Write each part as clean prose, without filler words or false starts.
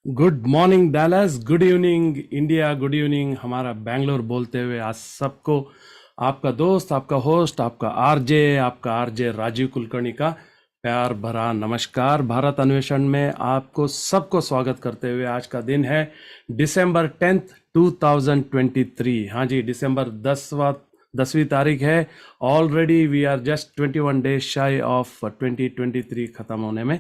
Good morning Dallas, good evening India, good evening हमारा बैंगलोर बोलते हुए आज सबको आपका दोस्त, आपका होस्ट, आपका आरजे राजीव कुलकर्णी का प्यार भरा नमस्कार। भारत अन्वेषण में आपको सबको स्वागत करते हुए आज का दिन है दिसंबर 10th 2023। हाँ जी, दिसंबर 10वीं तारीख है। Already we are just 21 days shy of 2023 ख़त्म होने में।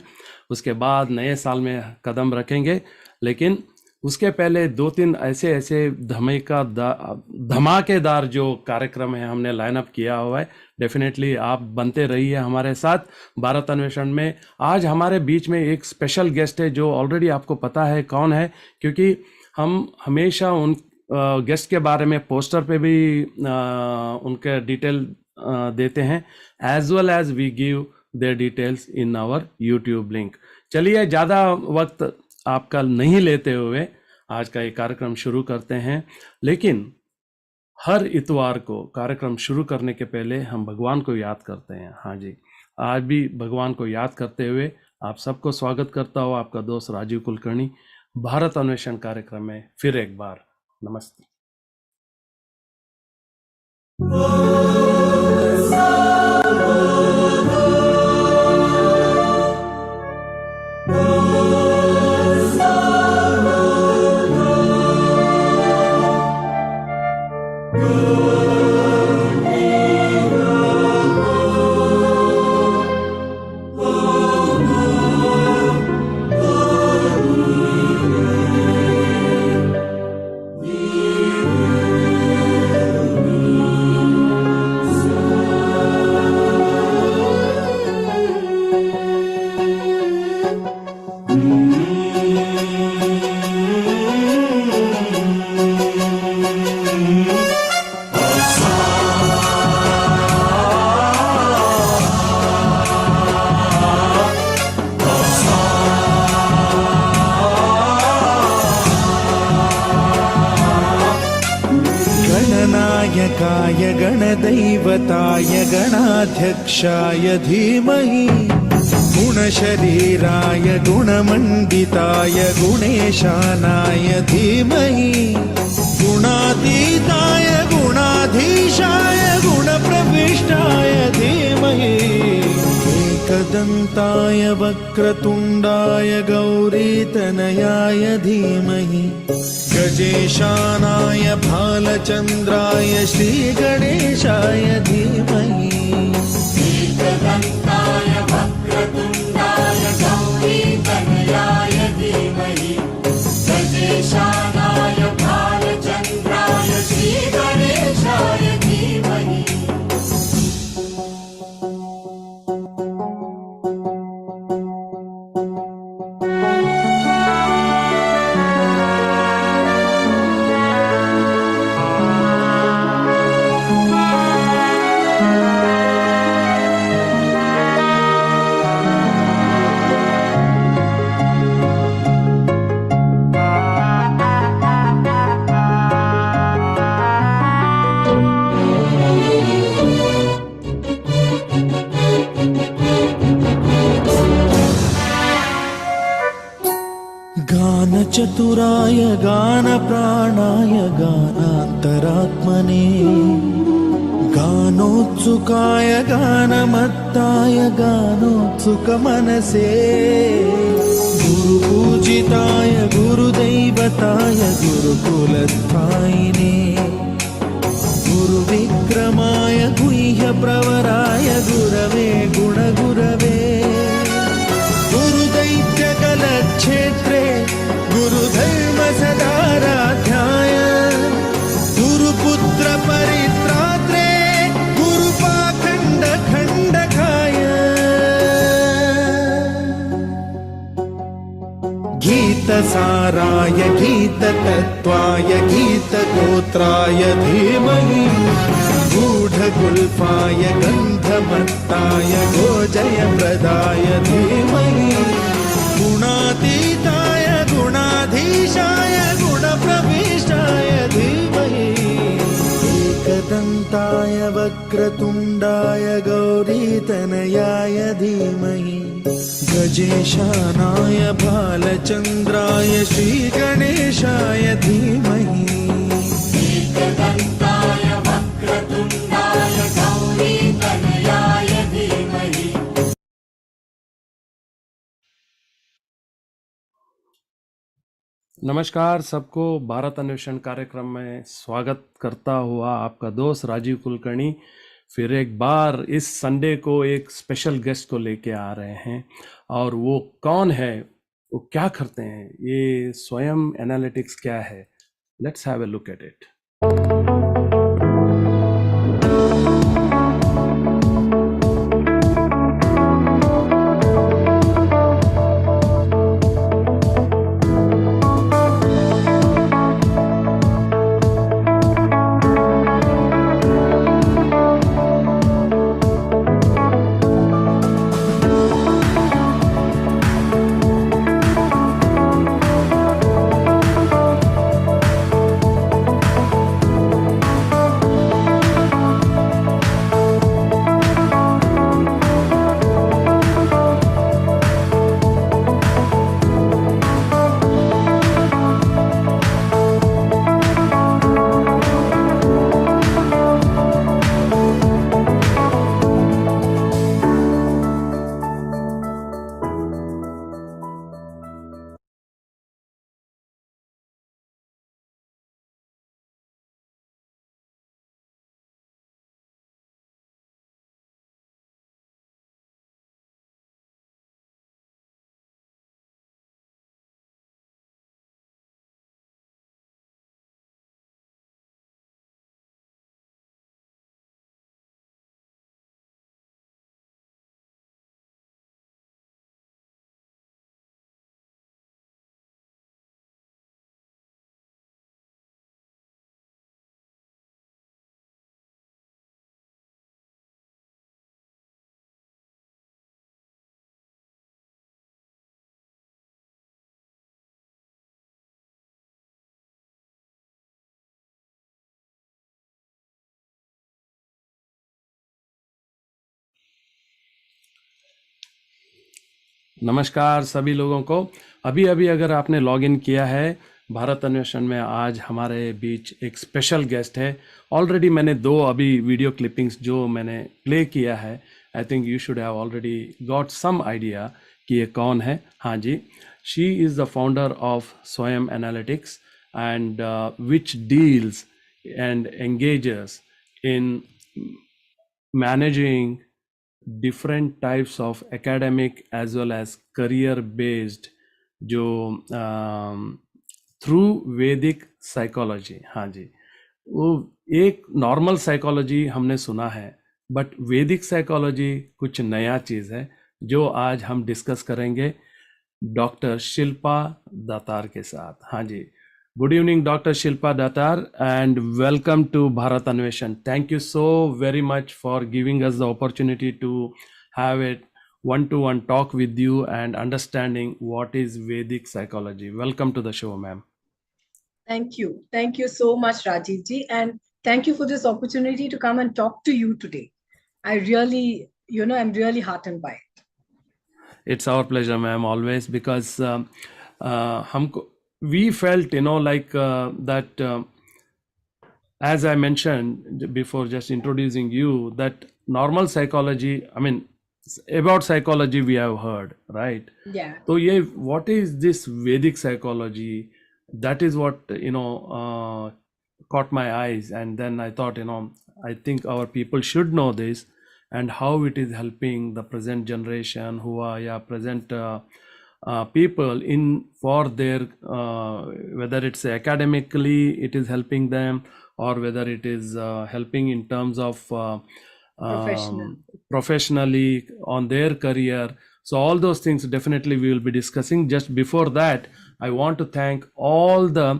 उसके बाद नए साल में कदम रखेंगे, लेकिन उसके पहले दो तीन ऐसे धमाकेदार जो कार्यक्रम है हमने लाइनअप किया हुआ है। डेफिनेटली आप बनते रहिए हमारे साथ भारत अन्वेषण में। आज हमारे बीच में एक स्पेशल गेस्ट है जो ऑलरेडी आपको पता है कौन है, क्योंकि हम हमेशा उन गेस्ट के बारे में पोस्टर पे भी उनके डिटेल देते हैं, as well as we give their details in our YouTube link. चलिए, ज़्यादा वक्त आपका नहीं लेते हुए आज का ये कार्यक्रम शुरू करते हैं। लेकिन हर इतवार को कार्यक्रम शुरू करने के पहले हम भगवान को याद करते हैं। हाँ जी, आज भी भगवान को याद करते हुए आप सबको स्वागत करता हूँ आपका दोस्त राजीव कुलकर्णी भारत अन्वेषण कार्यक्रम में फिर एक बार नमस्ते। गणनायकाय गणदैवताय गणाध्यक्षाय धीमहि गुणशरीराय गुणमण्डिताय गुणेशानाय धीमहि गुणातीताय गुणाधीशाय गुणप्रविष्टाय धीमहि एकदन्ताय वक्रतुण्डाय गौरीतनयाय धीमहि गजेशानाय भालचन्द्राय श्रीगणेशाय धीमहि एकदन्ताय वक्रतुण्डाय गौरीतनयाय धीमहि गजेशानाय भालचन्द्राय श्रीगणेशाय धीमहि। चतुराय गानप्राणाय गानान्तरात्मने गानोत्सुकाय गानमत्ताय गानोत्सुकमनसे गुरुपूजिताय गुरुदैवताय गुरुकुलस्थायिने गुरुविक्रमाय गुह्यप्रवराय गुरवे गुणगुरवे गुरुदैत्यकलक्षेत्रे गुरुधर्म सदाराध्याय गुरुपुत्र परित्रात्रे गुरुपाखण्ड खण्डकाय गीतसाराय गीततत्त्वाय गीतगोत्राय धीमहि गूढगुल्फाय गन्धमत्ताय गोजयप्रदाय धीमहि गुणातीताय गुणाधीशाय गुणप्रविष्टाय धीमहि एकदन्ताय वक्रतुण्डाय वक्रतुण्डाय गौरीतनयाय धीमहि गजेशानाय भालचन्द्राय श्रीगणेशाय धीमहि एकदन्ताय वक्रतुण्डाय गौरीतनयाय धीमहि नमस्कार सबको, भारत अन्वेषण कार्यक्रम में स्वागत करता हुआ आपका दोस्त राजीव कुलकर्णी फिर एक बार इस संडे को एक स्पेशल गेस्ट को लेके आ रहे हैं। और वो कौन है, वो क्या करते हैं, ये स्वयं एनालिटिक्स क्या है, let's have a look at it. नमस्कार सभी लोगों को। अभी अभी अगर आपने लॉगिन किया है भारत अन्वेषण में, आज हमारे बीच एक स्पेशल गेस्ट है। ऑलरेडी मैंने दो अभी वीडियो क्लिपिंग्स जो मैंने प्ले किया है, I think you should have already got some idea कि ये कौन है। हाँ जी, she is the founder of Swayam Analytics and which deals and engages in managing different types of academic as well as career based जो through वैदिक psychology. हाँ जी, वो एक नॉर्मल साइकोलॉजी हमने सुना है, बट वैदिक साइकोलॉजी कुछ नया चीज़ है जो आज हम डिस्कस करेंगे डॉक्टर शिल्पा दातार के साथ। हाँ जी, good evening Dr. Shilpa Datar and welcome to Bharat Anveshan. Thank you so very much for giving us the opportunity to have a one-to-one talk with you and understanding what is Vedic psychology. Welcome to the show, ma'am. Thank you. Thank you so much, Rajiv ji. And thank you for this opportunity to come and talk to you today. I really, I'm really heartened by it. It's our pleasure, ma'am, always, because we felt, that as I mentioned before, just introducing you, that normal psychology, I mean, about psychology we have heard, right? Yeah. So yeah, what is this Vedic psychology? That is what, caught my eyes. And then I thought, I think our people should know this and how it is helping the present generation who are present people in for their whether it's academically it is helping them, or whether it is helping in terms of professionally on their career. So all those things definitely we will be discussing. Just before that, I want to thank all the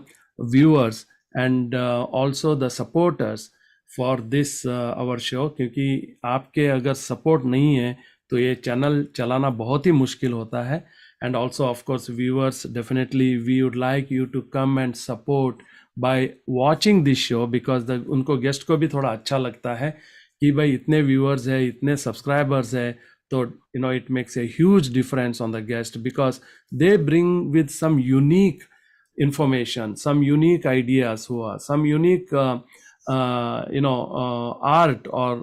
viewers and also the supporters for this our show, क्योंकि आपके अगर support नहीं है तो ये channel चलाना बहुत ही मुश्किल होता है. And also, of course, viewers, definitely we would like you to come and support by watching this show, because उनको गेस्ट को भी थोड़ा अच्छा लगता है कि भाई इतने व्यूअर्स है, इतने सब्सक्राइबर्स है, तो it makes a huge difference on the guest because they bring with some unique information, some unique ideas, some unique art, or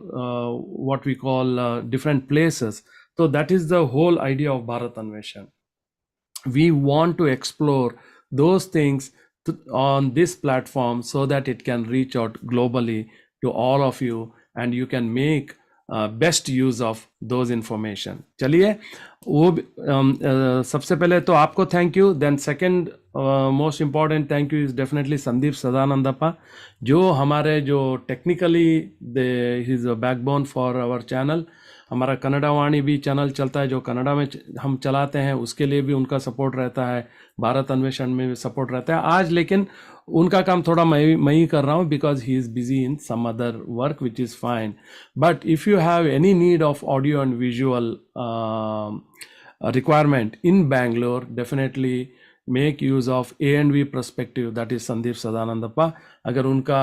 what we call different places. So that is the whole idea of Bharat Anveshan. We want to explore those things on this platform so that it can reach out globally to all of you, and you can make best use of those information. चलिए, सबसे पहले तो आपको thank you. Then second most important thank you is definitely Sandeep Sadanandappa, जो हमारे जो technically he is a backbone for our channel. हमारा कन्नड़ा वाणी भी चैनल चलता है जो कन्नड़ा में हम चलाते हैं, उसके लिए भी उनका सपोर्ट रहता है. भारत अन्वेषण में भी सपोर्ट रहता है. आज लेकिन उनका काम थोड़ा मैं ही कर रहा हूँ because he is busy in some other work which is fine. But if you have any need of audio and visual requirement in Bangalore, definitely make use of A&V perspective, that is Sandeep Sadanandappa. अगर उनका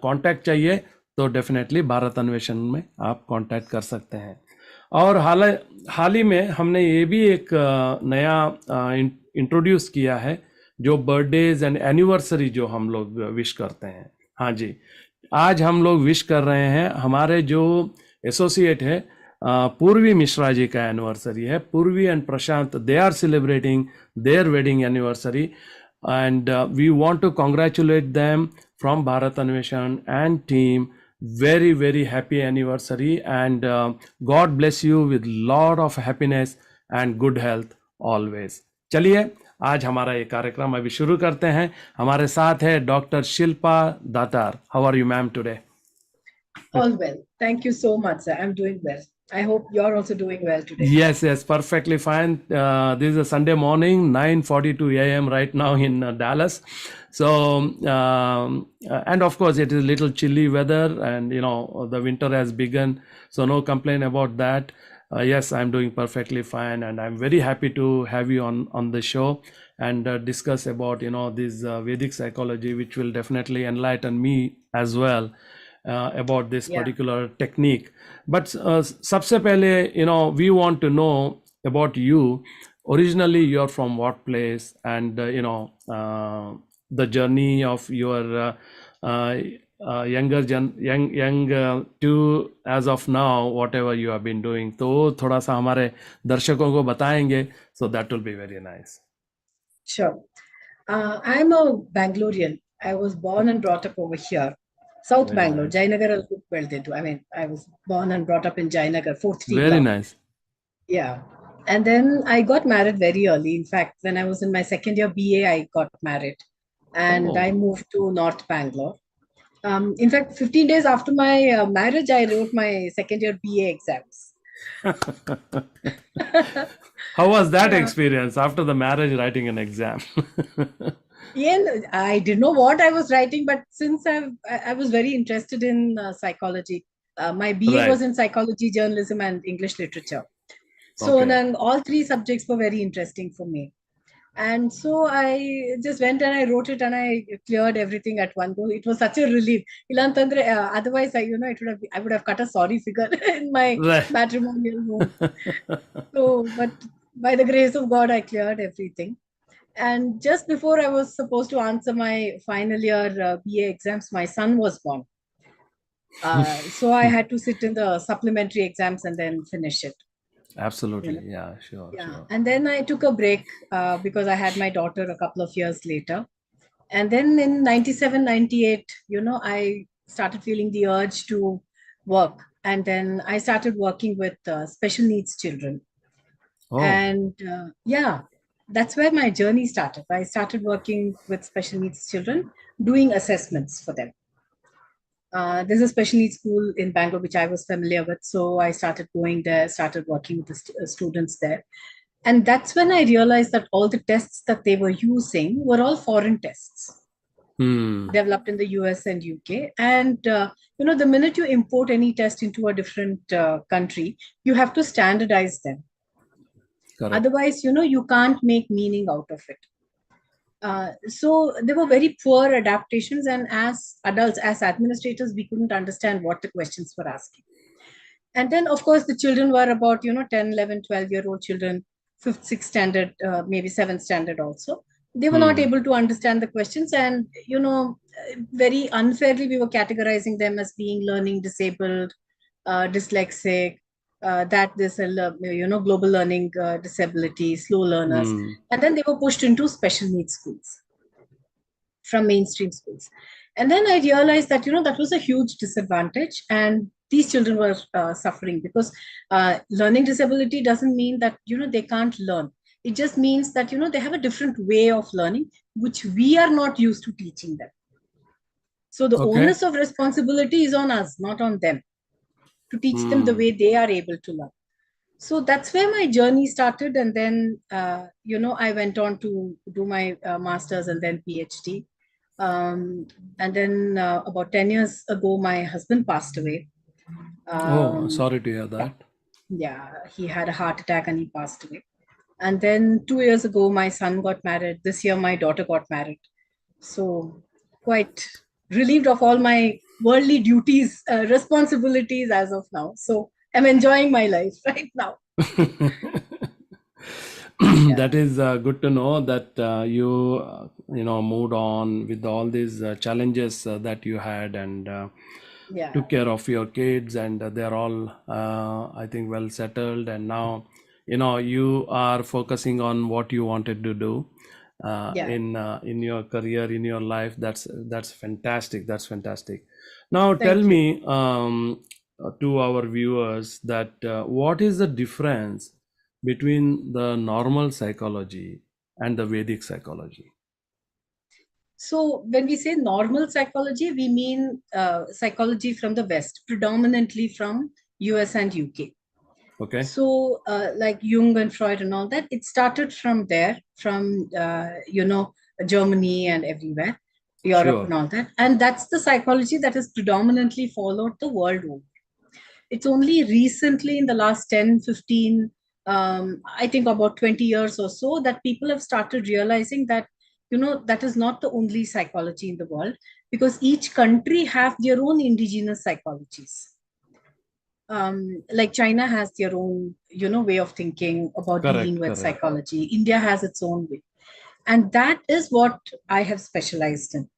contact चाहिए तो definitely Bharat अन्वेषण में आप contact कर सकते हैं. और हाल ही में हमने ये भी एक नया इंट्रोड्यूस किया है, जो बर्थडेज एंड एनिवर्सरी जो हम लोग विश करते हैं. हाँ जी, आज हम लोग विश कर रहे हैं. हमारे जो एसोसिएट है पूर्वी मिश्रा जी का एनिवर्सरी है. Purvi and Prashant, they are celebrating their wedding anniversary, and we want to congratulate them from Bharat Anveshan and team. Very, very happy anniversary, and God bless you with lot of happiness and good health always. चलिए, आज हमारा ये कार्यक्रम अभी शुरू करते हैं. हमारे साथ है doctor Shilpa Datar. How are you ma'am today? All well. Thank you so much, sir. I'm doing well. I hope you're also doing well today. Yes, perfectly fine. This is a Sunday morning, 9:42 a.m. right now in Dallas. So, and of course, it is a little chilly weather, and the winter has begun. So, no complaint about that. Yes, I'm doing perfectly fine, and I'm very happy to have you on the show and discuss about this Vedic psychology, which will definitely enlighten me as well. About this particular technique. But सबसे पहले we want to know about you. Originally you're from what place, and the journey of your young to as of now, whatever you have been doing. तो थोड़ा सा हमारे दर्शकों को बताएंगे, so that will be very nice. Sure. I'm a Bangalorean. I was born and brought up over here. South Very Bangalore, nice. Jayanagar is well they do. I mean, I was born and brought up in Jayanagar, 4th T Very block. nice. Yeah. And then I got married very early. In fact, when I was in my second year BA, I got married. And I moved to North Bangalore. In fact, 15 days after my marriage, I wrote my second year BA exams. How was that experience after the marriage, writing an exam? Yeah, I didn't know what I was writing, but since I was very interested in psychology. My BA Right. was in psychology, journalism, and English literature. So Okay. then all three subjects were very interesting for me. And so I just went and I wrote it and I cleared everything at one go. It was such a relief. Ilantandre, otherwise, I would have cut a sorry figure in my Right. matrimonial home. So, but by the grace of God, I cleared everything. And just before I was supposed to answer my final year BA exams, my son was born. So I had to sit in the supplementary exams and then finish it. Absolutely. Yeah, sure. Yeah. Sure. And then I took a break because I had my daughter a couple of years later. And then in 97, 98, I started feeling the urge to work. And then I started working with special needs children. Oh, And yeah, that's where my journey started. I started working with special needs children, doing assessments for them. There's a special needs school in Bangalore, which I was familiar with. So I started going there, started working with the students there. And that's when I realized that all the tests that they were using were all foreign tests developed in the US and UK. And, the minute you import any test into a different country, you have to standardize them. correct. Otherwise, you can't make meaning out of it. So there were very poor adaptations, and as adults, as administrators, we couldn't understand what the questions were asking. And then, of course, the children were about, 10, 11, 12-year-old children, fifth, sixth standard, maybe seventh standard also. They were not Hmm. able to understand the questions. And, very unfairly, we were categorizing them as being learning disabled, dyslexic, that this, global learning disability, slow learners. Hmm. And then they were pushed into special needs schools from mainstream schools. And then I realized that, that was a huge disadvantage. And these children were suffering because learning disability doesn't mean that, they can't learn. It just means that, they have a different way of learning, which we are not used to teaching them. So the Okay. onus of responsibility is on us, not on them, to teach them the Hmm. way they are able to learn. So that's where my journey started. And then, I went on to do my master's and then PhD. And then about 10 years ago, my husband passed away. Oh, Um, sorry to hear yeah, that. yeah, he had a heart attack and he passed away. And then 2 years ago, my son got married. This year, my daughter got married. So quite relieved of all my worldly duties, responsibilities as of now. So I'm enjoying my life right now. Yeah, That is good to know that you moved on with all these challenges that you had, and yeah, took care of your kids, and they're all I think well settled, and now you are focusing on what you wanted to do yeah. in your career, in your life. That's fantastic. That's fantastic. Now tell Thank you. me, to our viewers, that what is the difference between the normal psychology and the Vedic psychology? So when we say normal psychology, we mean psychology from the West, predominantly from US and UK. Okay. So like Jung and Freud and all that, it started from there, from Germany and everywhere, Europe Sure. and all that. And that's the psychology that has predominantly followed the world over. It's only recently in the last 10, 15, I think about 20 years or so, that people have started realizing that, that is not the only psychology in the world, because each country have their own indigenous psychologies. Like China has their own, way of thinking about dealing Correct. with Correct. psychology. India has its own way. And that is what I have specialized in.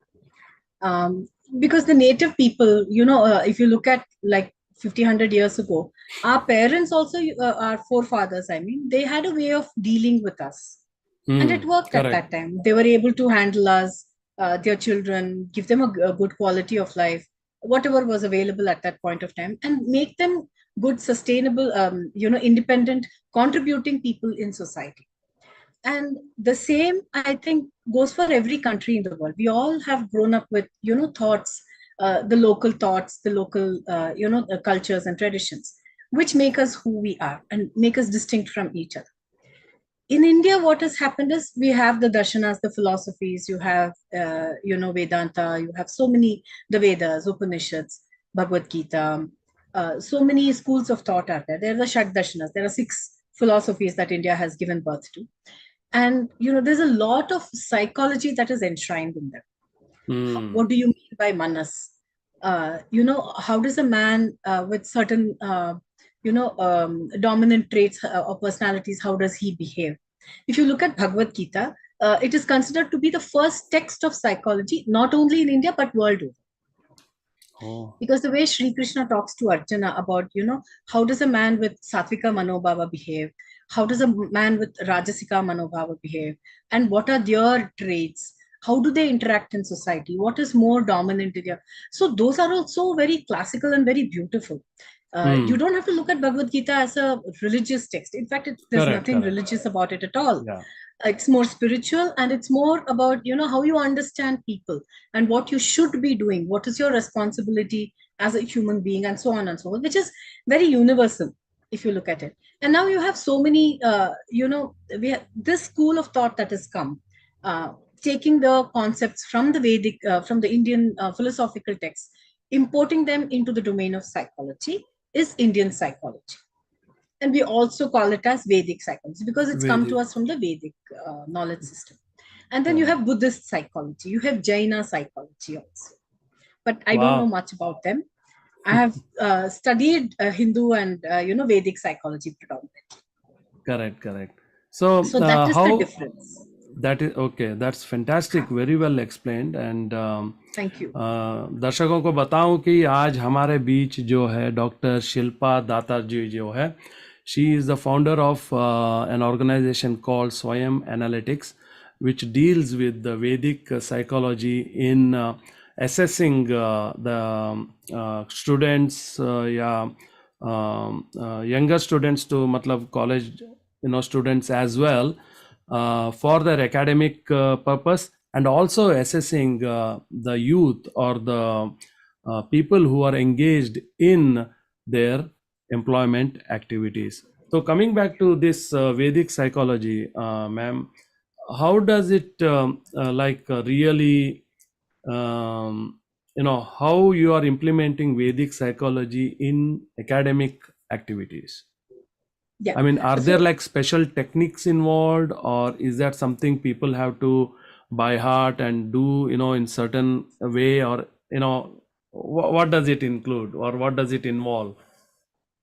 Um, because the native people, if you look at like 50, 100 years ago, our parents also, our forefathers, I mean, they had a way of dealing with us. And it worked at Correct. that time. They were able to handle us, their children, give them a good quality of life, whatever was available at that point of time, and make them good, sustainable, independent, contributing people in society. And the same, I think, goes for every country in the world. We all have grown up with, thoughts, thoughts, the local, cultures and traditions, which make us who we are and make us distinct from each other. In India, what has happened is we have the darshanas, the philosophies, you have, Vedanta, you have so many, the Vedas, Upanishads, Bhagavad Gita, so many schools of thought are there. There are the Shak Darshanas, there are 6 philosophies that India has given birth to. And, there's a lot of psychology that is enshrined in them. Hmm. What do you mean by manas? How does a man with certain, dominant traits or personalities, how does he behave? If you look at Bhagavad Gita, it is considered to be the first text of psychology, not only in India, but world over. Oh. Because the way Sri Krishna talks to Arjuna about, how does a man with Satvika Manobhava behave? How does a man with Rajasika Manobhava behave? And what are their traits? How do they interact in society? What is more dominant in their? So those are also very classical and very beautiful. You Hmm. don't have to look at Bhagavad Gita as a religious text. In fact, there's Correct. nothing Correct. religious about it at all. Yeah. It's more spiritual, and it's more about, how you understand people and what you should be doing, what is your responsibility as a human being, and so on and so on, which is very universal if you look at it. And now you have so many, we have this school of thought that has come, taking the concepts from the Vedic, from the Indian philosophical texts, importing them into the domain of psychology, is Indian psychology. And we also call it as Vedic psychology because it's come to Vedic. us from the Vedic knowledge system. And then you Correct. have Buddhist psychology, you have Jaina psychology also. But I don't know Wow. much about them. I have studied Hindu and Vedic psychology predominantly. Correct, correct. So, So that is the how difference. that is okay, that's fantastic, हाँ, very well explained. And thank you. दर्शकों को बताऊं कि आज हमारे बीच जो है doctor Shilpa दातार जी जो है, she is the founder of an organization called Swayam Analytics, which deals with the Vedic psychology in assessing the students या younger students to मतलब college students as well, for their academic purpose, and also assessing the youth or the people who are engaged in their employment activities. So coming back to this Vedic psychology, ma'am, how does it really how you are implementing Vedic psychology in academic activities? Yeah. I mean, are there So like special techniques involved, or is that something people have to by heart and do, in certain way, or, what does it include or what does it involve?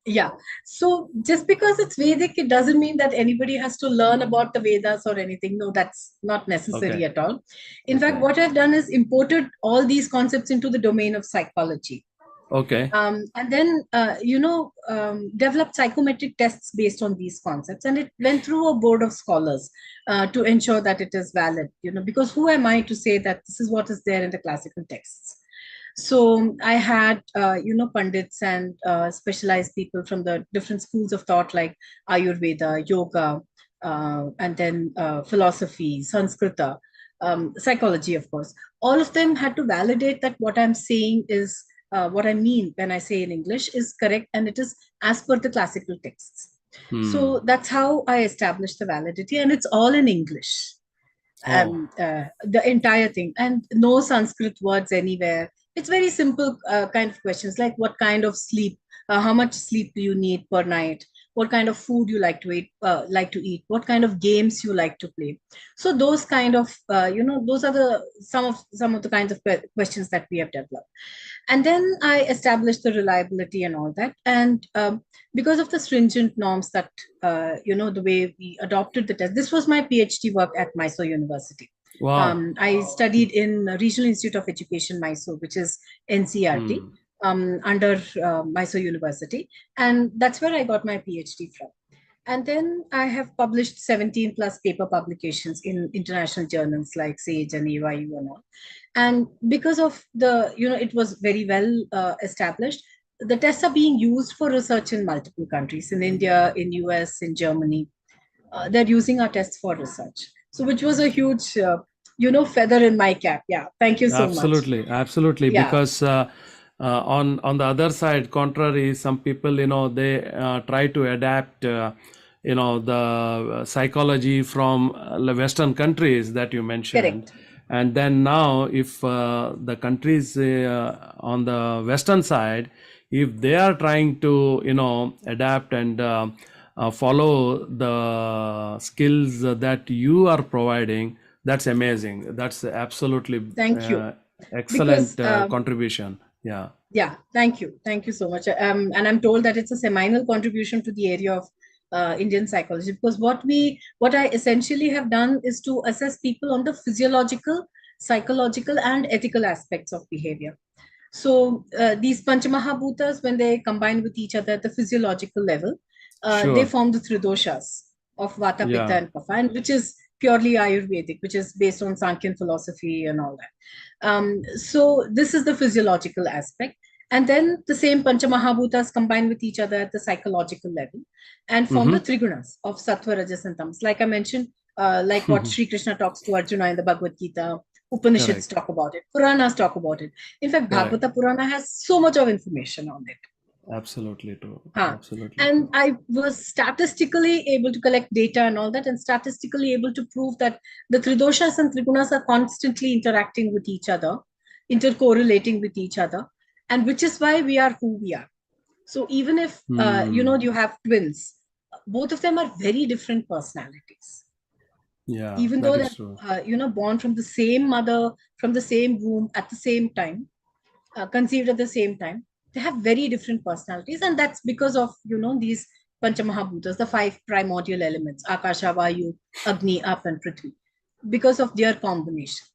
yeah. So just because it's Vedic, it doesn't mean that anybody has to learn about the Vedas or anything. No, that's not necessary Okay. at all. In fact, Okay. what I've done is imported all these concepts into the domain of psychology. Okay. And then, developed psychometric tests based on these concepts. And it went through a board of scholars to ensure that it is valid, because who am I to say that this is what is there in the classical texts? So I had, pundits and specialized people from the different schools of thought like Ayurveda, yoga, and then philosophy, Sanskrita, psychology, of course. All of them had to validate that what I'm saying is what I mean when I say in English is correct and it is as per the classical texts. So that's how I established the validity, and it's all in English. Oh, The entire thing, and no Sanskrit words anywhere. It's very simple kind of questions like what kind of sleep, how much sleep do you need per night, what kind of food you like to eat, what kind of games you like to play. So those kind of those are the some of the kinds of questions that we have developed. And then I established the reliability and all that. And because of the stringent norms that the way we adopted the test, this was my PhD work at Mysore University. wow. I studied in Regional Institute of Education, Mysore, which is NCRT, under Mysore University. And that's where I got my PhD from. And then I have published 17 plus paper publications in international journals like Sage and AYU and all. And because of it was very well established. The tests are being used for research in multiple countries, in India, in US, in Germany. They're using our tests for research. So which was a huge, feather in my cap. Yeah. Thank you so much. Absolutely, absolutely. Yeah. Because on the other side, contrary, some people, they try to adapt, the psychology from the Western countries that you mentioned, Correct. and then now, if the countries on the Western side, if they are trying to, adapt and follow the skills that you are providing, that's amazing. That's absolutely Thank you. Because excellent contribution. Yeah. yeah, thank you so much. And I'm told that it's a seminal contribution to the area of Indian psychology, because what I essentially have done is to assess people on the physiological, psychological, and ethical aspects of behavior. So these Panchamahabhutas, when they combine with each other at the physiological level, they Sure. form the three doshas of Vata, Pitta, Yeah. and Kapha, and which is purely Ayurvedic, which is based on Sankhya philosophy and all that. So this is the physiological aspect. And then the same Panchamahabhutas combine with each other at the psychological level and form the Mm-hmm. trigunas of Sattva, Rajas, and Tamas. Like I mentioned, like what Sri Krishna talks to Arjuna in the Bhagavad Gita, Upanishads Correct. talk about it, Puranas talk about it. In fact, Correct. Bhagavata Purana has so much of information on it. Absolutely true. Huh. Absolutely And true. I was statistically able to collect data and all that, and statistically able to prove that the Tridoshas and Trigunas are constantly interacting with each other, intercorrelating with each other, and which is why we are who we are. So even if you have twins, both of them are very different personalities. Yeah, Even that though is they're true. born from the same mother, from the same womb, at the same time, conceived at the same time, They have very different personalities, and that's because of these Panchamahabhutas, the five primordial elements: Akasha, Vayu, Agni, Up, and Prithvi, because of their combination.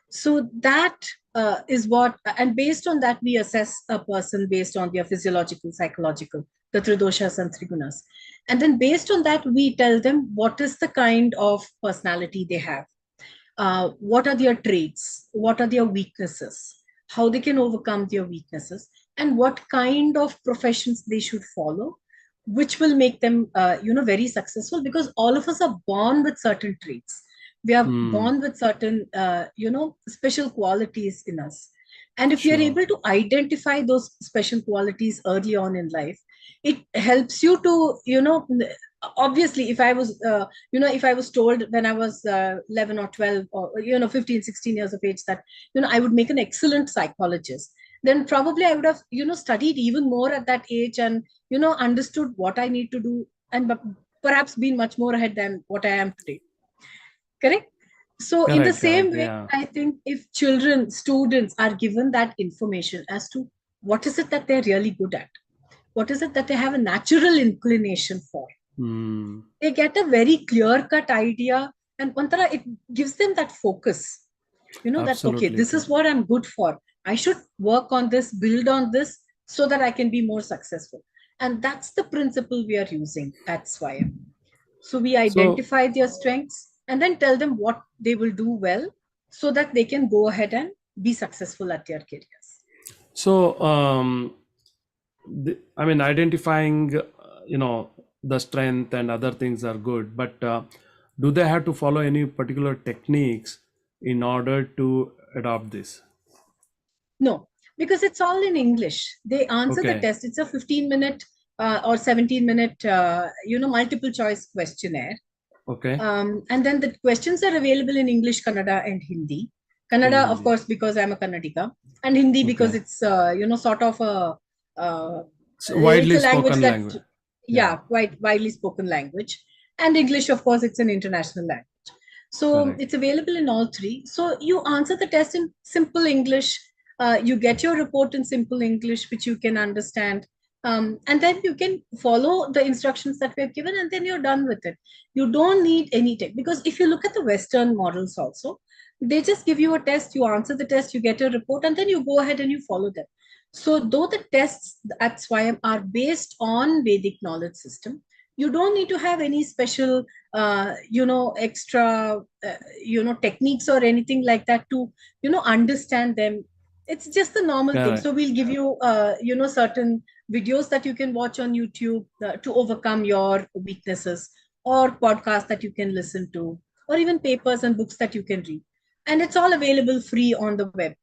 So that is what, and based on that, we assess a person based on their physiological, psychological, the Tridoshas and Trigunas. And then based on that, we tell them what is the kind of personality they have, what are their traits, what are their weaknesses, how they can overcome their weaknesses, and what kind of professions they should follow, which will make them very successful, because all of us are born with certain traits. We are Hmm. born with certain special qualities in us, and if we are Sure. able to identify those special qualities early on in life, it helps you to obviously, if I was told when I was 11 or 12 or 15, 16 years of age that I would make an excellent psychologist, then probably I would have studied even more at that age, and understood what I need to do, and perhaps been much more ahead than what I am today. Correct? So in the Correct, same correct. way, Yeah. I think if children, students are given that information as to what is it that they're really good at, what is it that they have a natural inclination for, Hmm. they get a very clear cut idea, and Pantara, it gives them that focus, that okay, Absolutely this is correct. what I'm good for. I should work on this, build on this, so that I can be more successful. And that's the principle we are using at Swayam. So we So, identify their strengths and then tell them what they will do well, so that they can go ahead and be successful at their careers. so I mean, identifying, the strength and other things are good, but do they have to follow any particular techniques in order to adopt this? No, because it's all in English. They answer the Okay. test. It's a 15-minute or 17-minute, multiple choice questionnaire. Okay. And then the questions are available in English, Kannada, and Hindi. Kannada, of In course, because I'm a Kannadika, and Hindi because okay. it's, sort of So it's widely a language spoken that, language. Yeah. yeah, quite widely spoken language. And English, of course, it's an international language. So Correct. it's available in all three. So you answer the test in simple English. You get your report in simple English, which you can understand. And then you can follow the instructions that we have given, and then you're done with it. You don't need any tech, because if you look at the Western models also, they just give you a test, you answer the test, you get a report, and then you go ahead and you follow them. So though the tests at Swayam are based on Vedic knowledge system, you don't need to have any special extra techniques or anything like that to understand them. It's just the normal thing. Correct. So we'll give you certain videos that you can watch on YouTube to overcome your weaknesses, or podcasts that you can listen to, or even papers and books that you can read, and it's all available free on the web.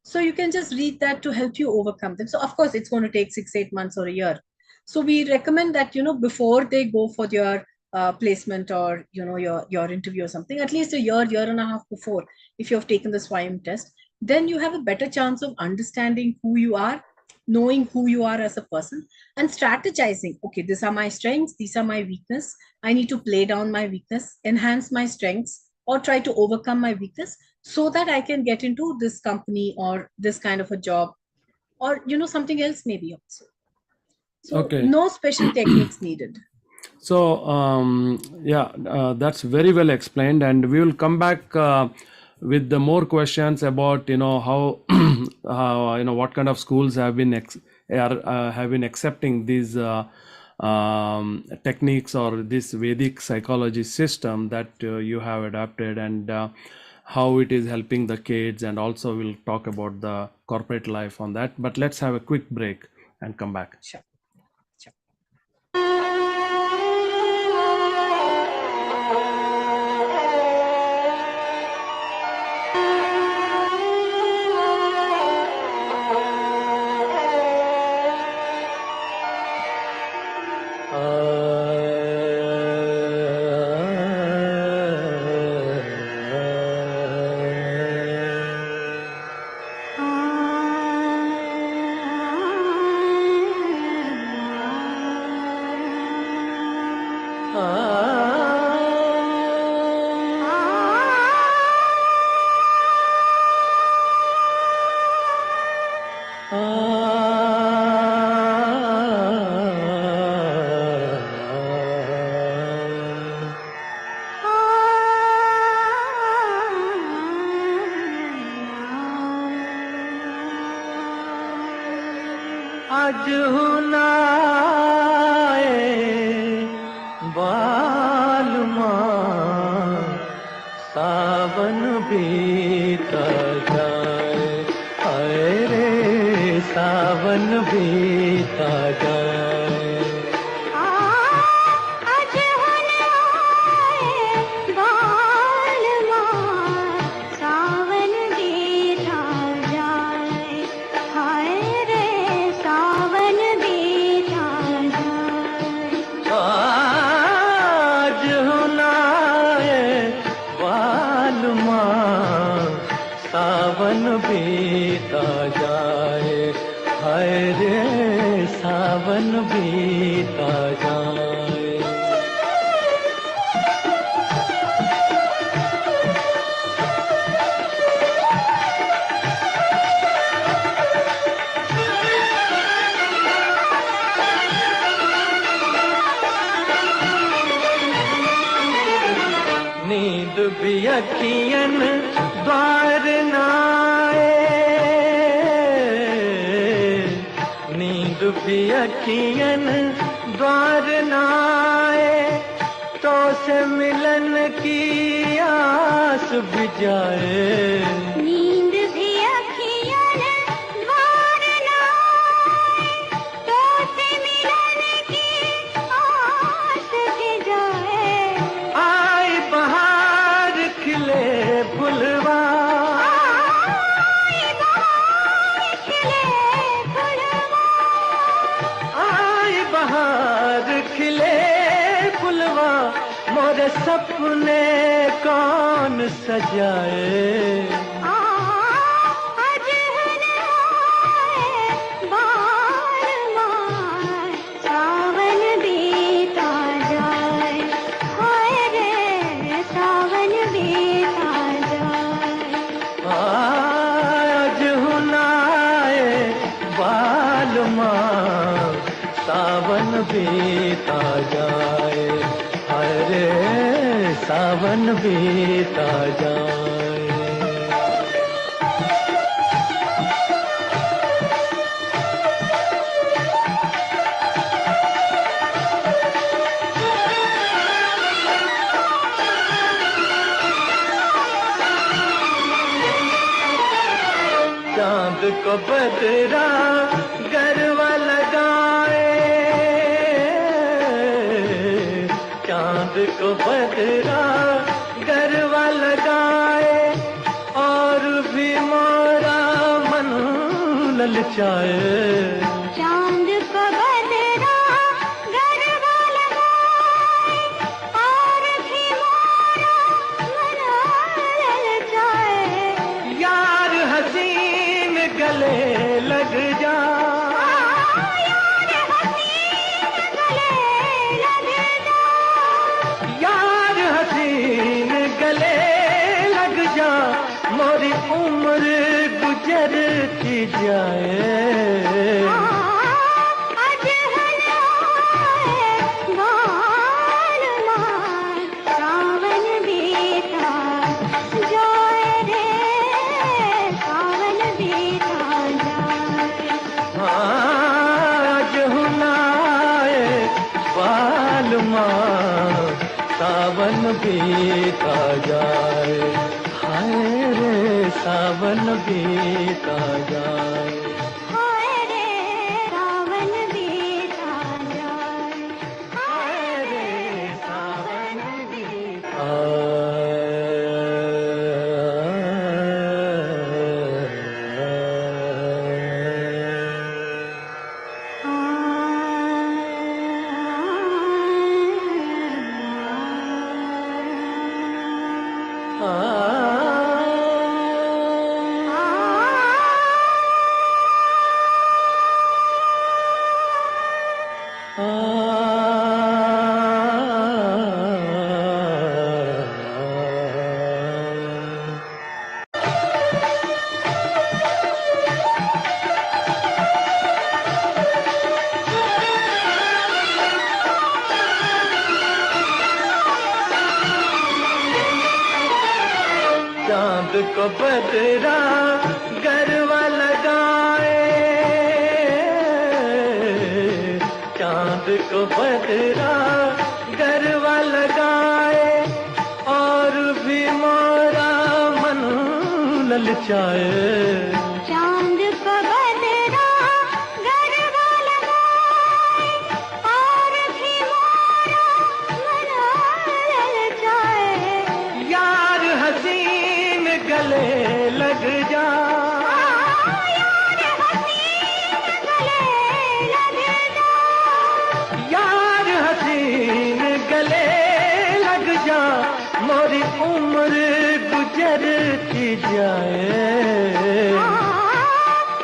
So you can just read that to help you overcome them. So of course it's going to take 6 8 months or a year. So we recommend that before they go for their placement, or your interview or something, at least a year and a half before, if you have taken the swim test, then you have a better chance of understanding who you are, knowing who you are as a person, and strategizing. Okay, these are my strengths, these are my weakness. I need to play down my weakness, enhance my strengths, or try to overcome my weakness, so that I can get into this company or this kind of a job, or something else maybe also. So Okay. no special techniques needed. So, yeah, that's very well explained, and we will come back with the more questions about how, what kind of schools have been accepting these techniques or this Vedic psychology system that you have adapted, and how it is helping the kids, and also we'll talk about the corporate life on that. But let's have a quick break and come back. Sure. Sure. ah बीता जाए, हाय रे सावन बीता जाए। आज हुन आए बालमा, सावन बीता जाए, हाय रे सावन बीता जाए। आज हुनाए बालमा, सावन बीता जाए, हाय रे सावन बीता जाए। नींद भी अखियन द्वार नाए, नींद भी अखियन द्वार नाए, तो से मिलन की आस भी जाए। नींद भी अखियन द्वार नाए, तो से मिलन की आस भी जाए। आई बहार खिले फुलवा, आई बहार खिले फुलवा, आई बहार खिले फुलवा, मोरे सपने कौन सजाए। आज हुन आए बालमा, सावन बीता जाए, हाय रे सावन बीता जाए। आज हुनाए बालमा, सावन बीता जाए, हाय रे सावन बीता जाए। चांद को बदरा गरवा लगाए, चांद को बदरा गरवा लगाए, और भी मोरा मन ललचाए। चांद को बदरा गरबा लगाए, और भी मोरा मन ललचाए। यार हसीन गले लग जा, यार हसीन गले लग जा, यार हसीन गले लग जा, मोरी उम्र गुजरती जाए। आज हुन आए बालमा, सावन बीता जाए रे सावन बीता जाए। आज हुनाए बालमा, सावन बीता जाए, हाय रे सावन बीता जाए। हाय रे सावन बीता जाए, हाय रे सावन बीता चांद को बदरा गरवा लगाए, चांद को बदरा गरवा लगाए, और भी मोरा मन ललचाए चांद को बदरा गरबा लगाए और भी मोरा मना ललचाए यार हसीन गले लग जा यार हसीन गले लग जा यार हसीन गले लग जा मोरी उम्र गुजरती जाए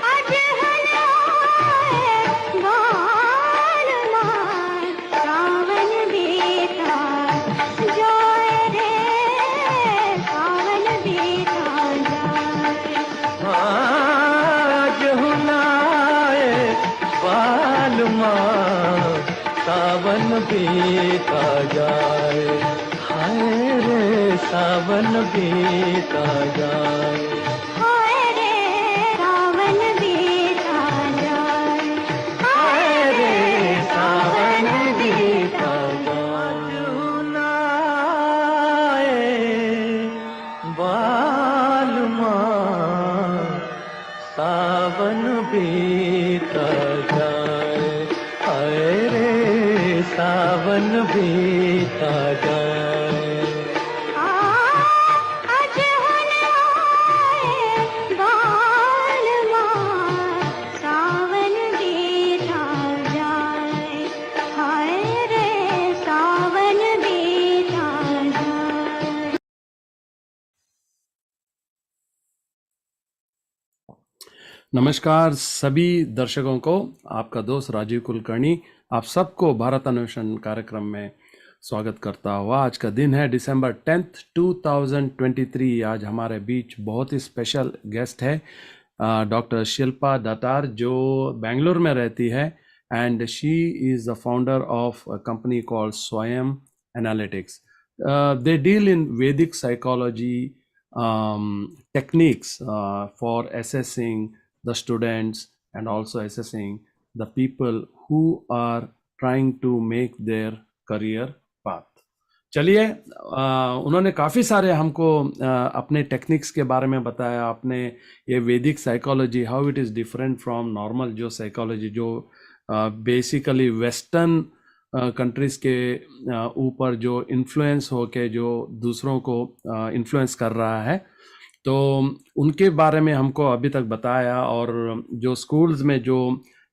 आज हनाए बाल मार सावन बीता जाए रे सावन बीता जाए आज हुनाए बालमा सावन बीता जाए हाय रे सावन बीता जाए हाय रे सावन बीता जाए हाय रे सावन बीता जाए हुनाए बालमा सावन बीता जाए हाय रे सावन बीता जाए आज हनाए बाल मार सावन बीता जाए हाय रे सावन बीता जाए नमस्कार सभी दर्शकों को, आपका दोस्त राजीव कुलकर्णी आप सबको भारत अन्वेषण कार्यक्रम में स्वागत करता हुआ। आज का दिन है दिसंबर 10th 2023। आज हमारे बीच बहुत ही स्पेशल गेस्ट है डॉक्टर शिल्पा दतार, जो बेंगलोर में रहती है and she is the founder of a company called स्वयं analytics. They deal in Vedic psychology techniques for assessing the students and also assessing the people who are trying to make their career path. चलिए, उन्होंने काफ़ी सारे हमको अपने techniques के बारे में बताया, अपने ये वैदिक psychology how it is different from normal जो साइकोलॉजी जो बेसिकली वेस्टर्न कंट्रीज़ के ऊपर जो इन्फ्लुएंस होके जो दूसरों को इन्फ्लुएंस कर रहा है, तो उनके बारे में हमको अभी तक बताया, और जो स्कूल्स में जो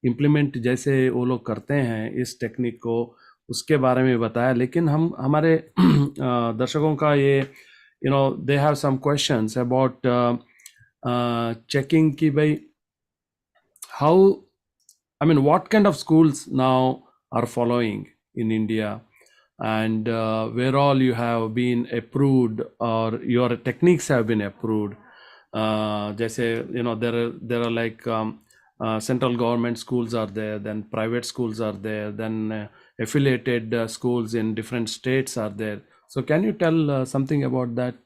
इम्प्लीमेंट जैसे वो लोग करते हैं इस टेक्निक को, उसके बारे में बताया। लेकिन हम हमारे दर्शकों का ये they have some questions about checking कि भाई how what kind of schools now are following in India, and where all you have been approved or your techniques have been approved. Jaise, there are like central government schools are there, then private schools are there, then affiliated schools in different states are there. So can you tell something about that,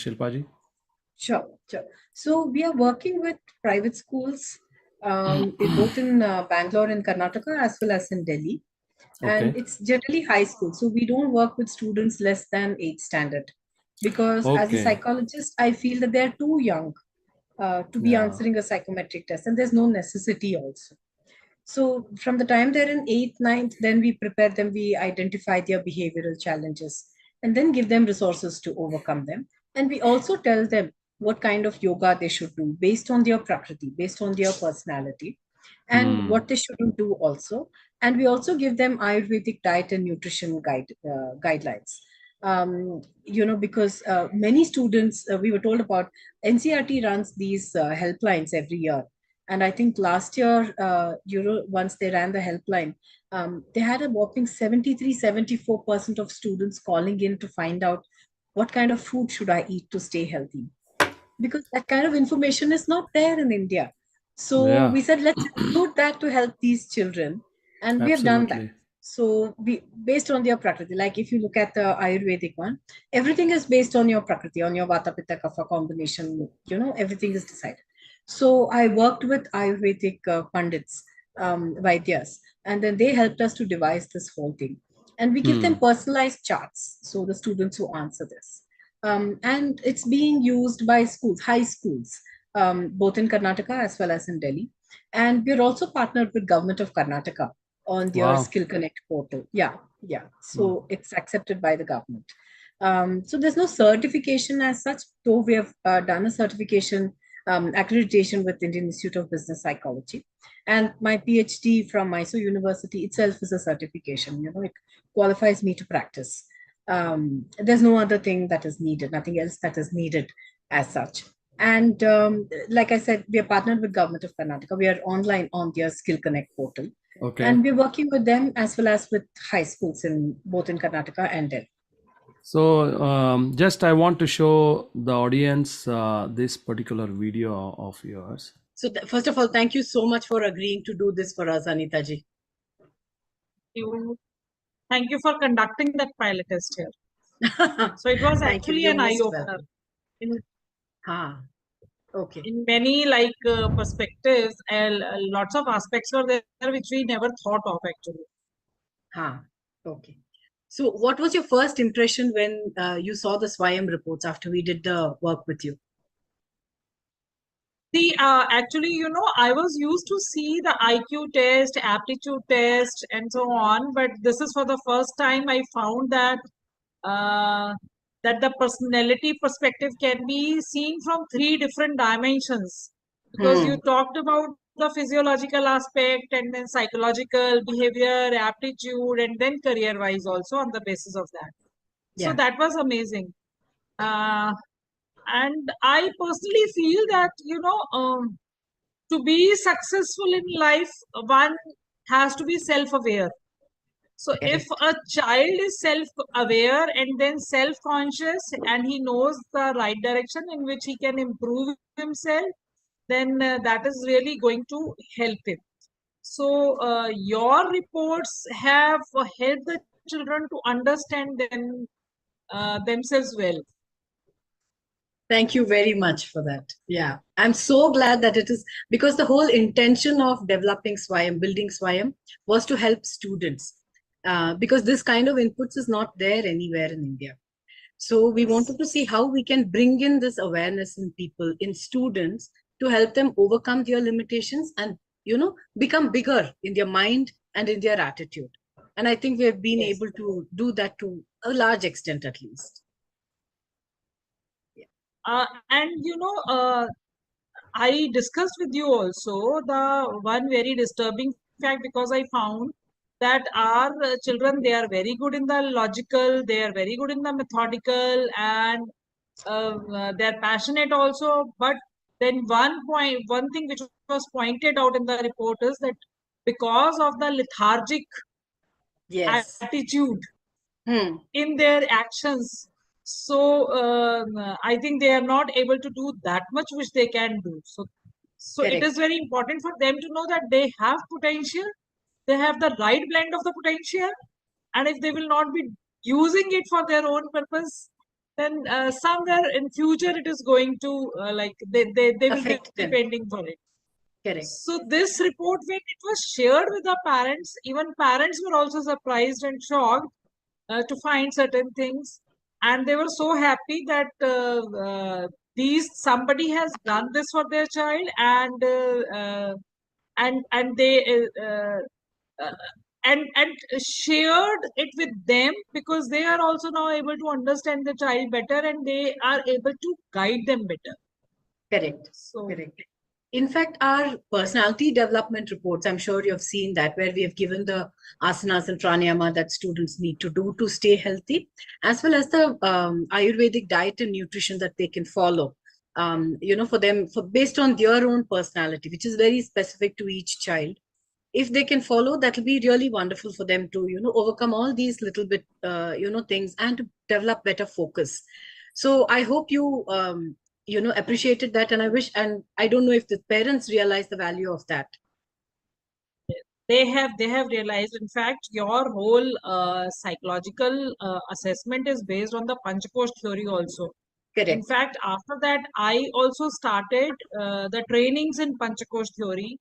Shilpa ji? Sure, sure. So we are working with private schools, both in Bangalore and Karnataka as well as in Delhi. And Okay. it's generally high school. So we don't work with students less than 8th standard. Because as a Okay. psychologist, I feel that they're too young to be Yeah. answering a psychometric test. And there's no necessity also. So from the time they're in 8th, 9th, then we prepare them, we identify their behavioral challenges, and then give them resources to overcome them. And we also tell them what kind of yoga they should do based on their prakriti, based on their personality, and what they shouldn't do also. And we also give them Ayurvedic diet and nutrition guidelines. Because many students, we were told about NCRT runs these helplines every year. And I think last year, once they ran the helpline, they had a whopping 73-74% of students calling in to find out what kind of food should I eat to stay healthy. Because that kind of information is not there in India. So Yeah. we said, let's include that to help these children. And we have done that. Absolutely. So based on their prakriti, like if you look at the Ayurvedic one, everything is based on your prakriti, on your Vata Pitta Kapha combination, everything is decided. So I worked with Ayurvedic Pandits, Vaidyas, and then they helped us to devise this whole thing. And we give them personalized charts. So the students who answer this. And it's being used by schools, high schools, both in Karnataka as well as in Delhi. And we're also partnered with Government of Karnataka on their Wow. Skill Connect portal. Yeah, yeah. Hmm. So it's accepted by the government. So there's no certification as such, though we have done a certification accreditation with Indian Institute of Business Psychology. And my PhD from Mysore University itself is a certification. You know, it qualifies me to practice. There's no other thing that is needed, nothing else that is needed as such. And like I said, we are partnered with Government of Karnataka. We are online on their Skill Connect portal, Okay. and we're working with them as well as with high schools in both in Karnataka and Delhi. So, just I want to show the audience this particular video of yours. So, first of all, thank you so much for agreeing to do this for us, Anita ji. You, thank you for conducting that pilot test here. So it was Thank you. actually You're an most eye-opener welcome. in, Okay. in many perspectives, and lots of aspects were there which we never thought of actually. Okay. So, what was your first impression when you saw the SWAYAM reports after we did the work with you? See, actually, I was used to see the IQ test, aptitude test, and so on, but this is for the first time I found that that the personality perspective can be seen from three different dimensions. Because you talked about the physiological aspect and then psychological, behavior, aptitude, and then career-wise also on the basis of that. So Yeah. that was amazing. And I personally feel that, to be successful in life, one has to be self-aware. So if Correct. a child is self-aware and then self-conscious and he knows the right direction in which he can improve himself, then that is really going to help him. So your reports have helped the children to understand themselves well. Thank you very much for that. Yeah. I'm so glad that it is because the whole intention of developing SWAYAM, building SWAYAM, was to help students because this kind of inputs is not there anywhere in India. So we wanted to see how we can bring in this awareness in people, in students, to help them overcome their limitations and, become bigger in their mind and in their attitude. And I think we have been able to do that to a large extent, at least. And I discussed with you also the one very disturbing fact, because I found that our children, they are very good in the logical, they are very good in the methodical, and they're passionate also. But then one thing which was pointed out in the report is that because of the lethargic Yes. attitude Hmm. in their actions, so I think they are not able to do that much which they can do. So it Correct. is very important for them to know that they have potential, they have the right blend of the potential, and if they will not be using it for their own purpose, then somewhere in future it is going to they will be Affect them. depending for it. Correct. So this report, when it was shared with the parents, even parents were also surprised and shocked to find certain things, and they were so happy that these somebody has done this for their child, and they uh, and shared it with them, because they are also now able to understand the child better and they are able to guide them better. Correct. So Correct. In fact, our personality development reports, I'm sure you've seen that, where we have given the asanas and pranayama that students need to do to stay healthy, as well as the Ayurvedic diet and nutrition that they can follow. For them, based on their own personality, which is very specific to each child. If they can follow, that will be really wonderful for them to, overcome all these little bit, things and to develop better focus. So I hope you, appreciated that. And I wish, and I don't know if the parents realize the value of that. they have realized. In fact, your whole psychological assessment is based on the Panchakosh theory also. Correct. In fact, after that, I also started the trainings in Panchakosh theory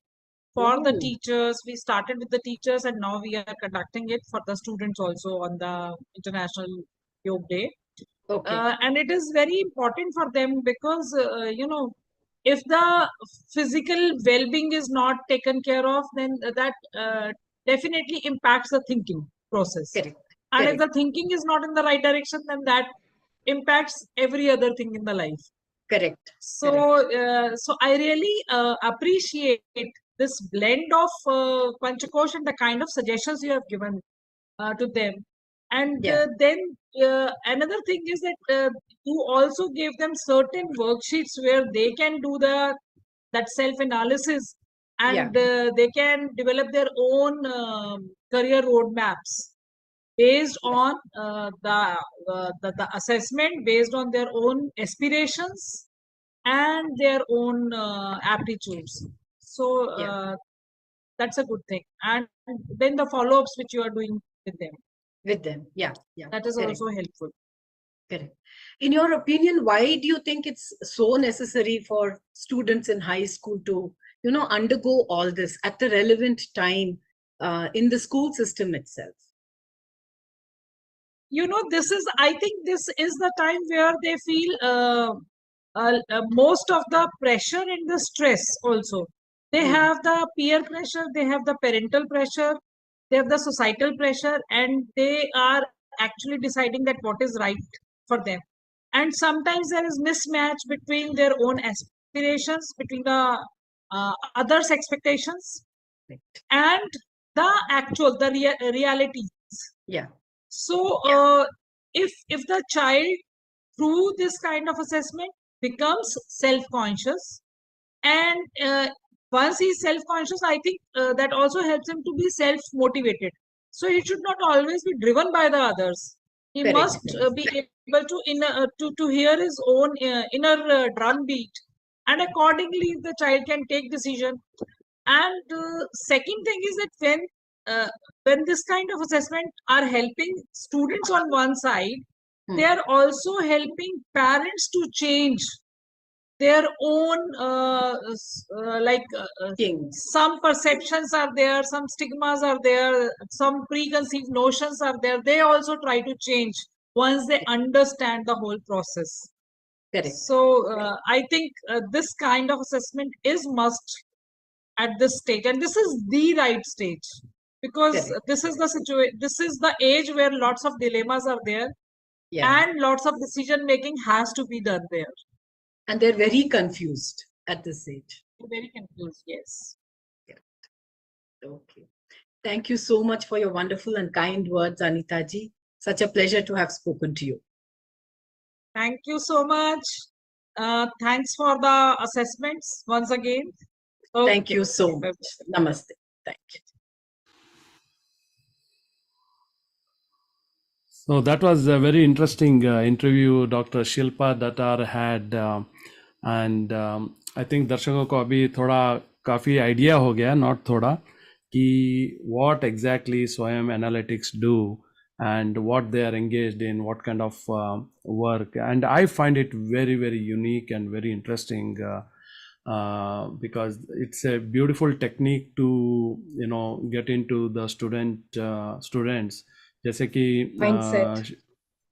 for the Ooh. teachers. We started with the teachers, and now we are conducting it for the students also on the International Yoga Day. Okay. And it is very important for them because if the physical well-being is not taken care of, then that definitely impacts the thinking process. Correct. And if Correct. the thinking is not in the right direction, then that impacts every other thing in the life. Correct. So, Correct. so I really appreciate this blend of Panchakosh and the kind of suggestions you have given to them. And Yeah. then another thing is that you also gave them certain worksheets where they can do that self analysis, Yeah. and they can develop their own career roadmaps based Yeah. on the assessment, based on their own aspirations and their own aptitudes. So Yeah. that's a good thing. And then the follow-ups which you are doing with them, With them. Yeah. Yeah. that is Correct. also helpful. Correct. In your opinion, why do you think it's so necessary for students in high school to, undergo all this at the relevant time in the school system itself? I think this is the time where they feel most of the pressure and the stress also. They Hmm. have the peer pressure, they have the parental pressure, they have the societal pressure, and they are actually deciding that what is right for them. And sometimes there is mismatch between their own aspirations, between the others' expectations, Right. and the realities. Yeah. So, Yeah. if the child through this kind of assessment becomes self-conscious, and once he's self-conscious, I think that also helps him to be self-motivated. So he should not always be driven by the others. He Correct. must be able to hear his own inner drum beat, and accordingly the child can take decision. And second thing is that uh, when this kind of assessment are helping students on one side, they Hmm. are also helping parents to change their own Kings. some perceptions are there, some stigmas are there, some preconceived notions are there. They also try to change once they understand the whole process. Correct. So I think this kind of assessment is must at this stage, and this is the right stage, because Correct. this is the situation, this is the age where lots of dilemmas are there, Yeah. and lots of decision making has to be done there. And they're very confused at this age. Very confused, yes. Correct. Okay. Thank you so much for your wonderful and kind words, Anita ji. Such a pleasure to have spoken to you. Thank you so much. Thanks for the assessments once again. Thank Okay. you so Bye-bye. much. Namaste. Thank you. So that was a very interesting interview Dr. Shilpa Datar had, and I think दर्शकों को अभी थोड़ा काफ़ी idea हो गया, not थोड़ा, कि what exactly स्वयं analytics do and what they are engaged in, what kind of work. And I find it very, very unique and very interesting because it's a beautiful technique to, get into the students. जैसे कि Mindset.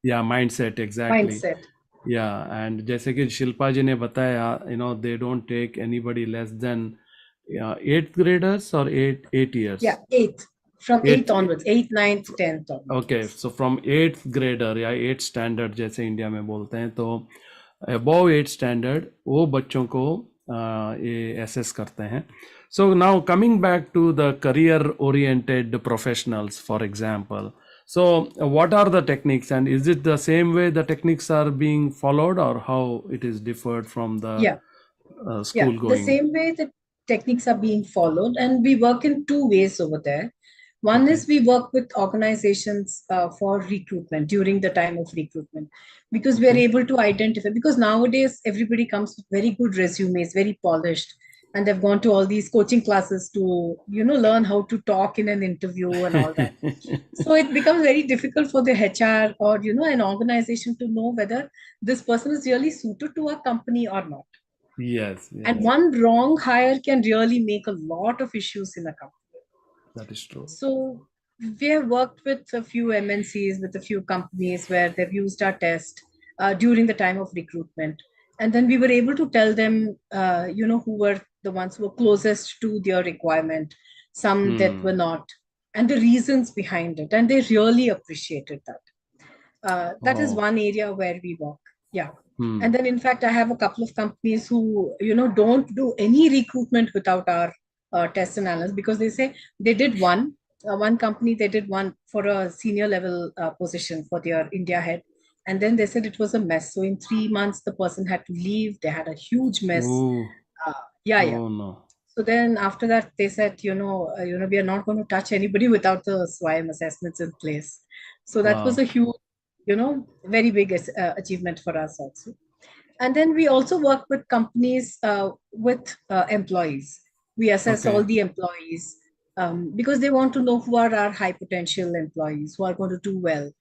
या mindset exactly Mindset. या and जैसे कि शिल्पा जी ने बताया, they don't take anybody less than 8th graders or 8 years. Yeah, 8th. From 8th 8th. onwards. 8th, 9th, 10th onwards. Okay, so from 8th grader या 8th standard जैसे India में बोलते हैं, तो अबव 8th standard वो बच्चों को ये एसेस करते हैं. So now coming back to the career oriented professionals for example, so what are the techniques, and is it the same way the techniques are being followed, or how it is differed from the Yeah. school The going? same way the techniques are being followed, and we work in two ways over there. One Okay. is we work with organizations for recruitment during the time of recruitment, because we are Okay. able to identify, because nowadays everybody comes with very good resumes, very polished, and they've gone to all these coaching classes to, learn how to talk in an interview and all that. So it becomes very difficult for the HR or, an organization to know whether this person is really suited to a company or not. Yes, And yes, one wrong hire can really make a lot of issues in a company. that is true. So we have worked with a few MNCs, with a few companies where they've used our test. during the time of recruitment. And then we were able to tell them, who were the ones who were closest to their requirement, some that were not, and the reasons behind it. And they really appreciated that. That is Oh. one area where we work. Yeah. Hmm. And then, in fact, I have a couple of companies who, don't do any recruitment without our test analysis, because they say they did one company, they did one for a senior level position for their India head. And then they said it was a mess. So in 3 months, the person had to leave. They had a huge mess. Ooh. Uh, yeah, yeah. Oh no. So then after that, they said, we are not going to touch anybody without the SWIM assessments in place. So that was Wow. a huge, very big achievement for us also. And then we also work with companies with employees. We assess all Okay. the employees because they want to know who are our high potential employees, who are going to do well,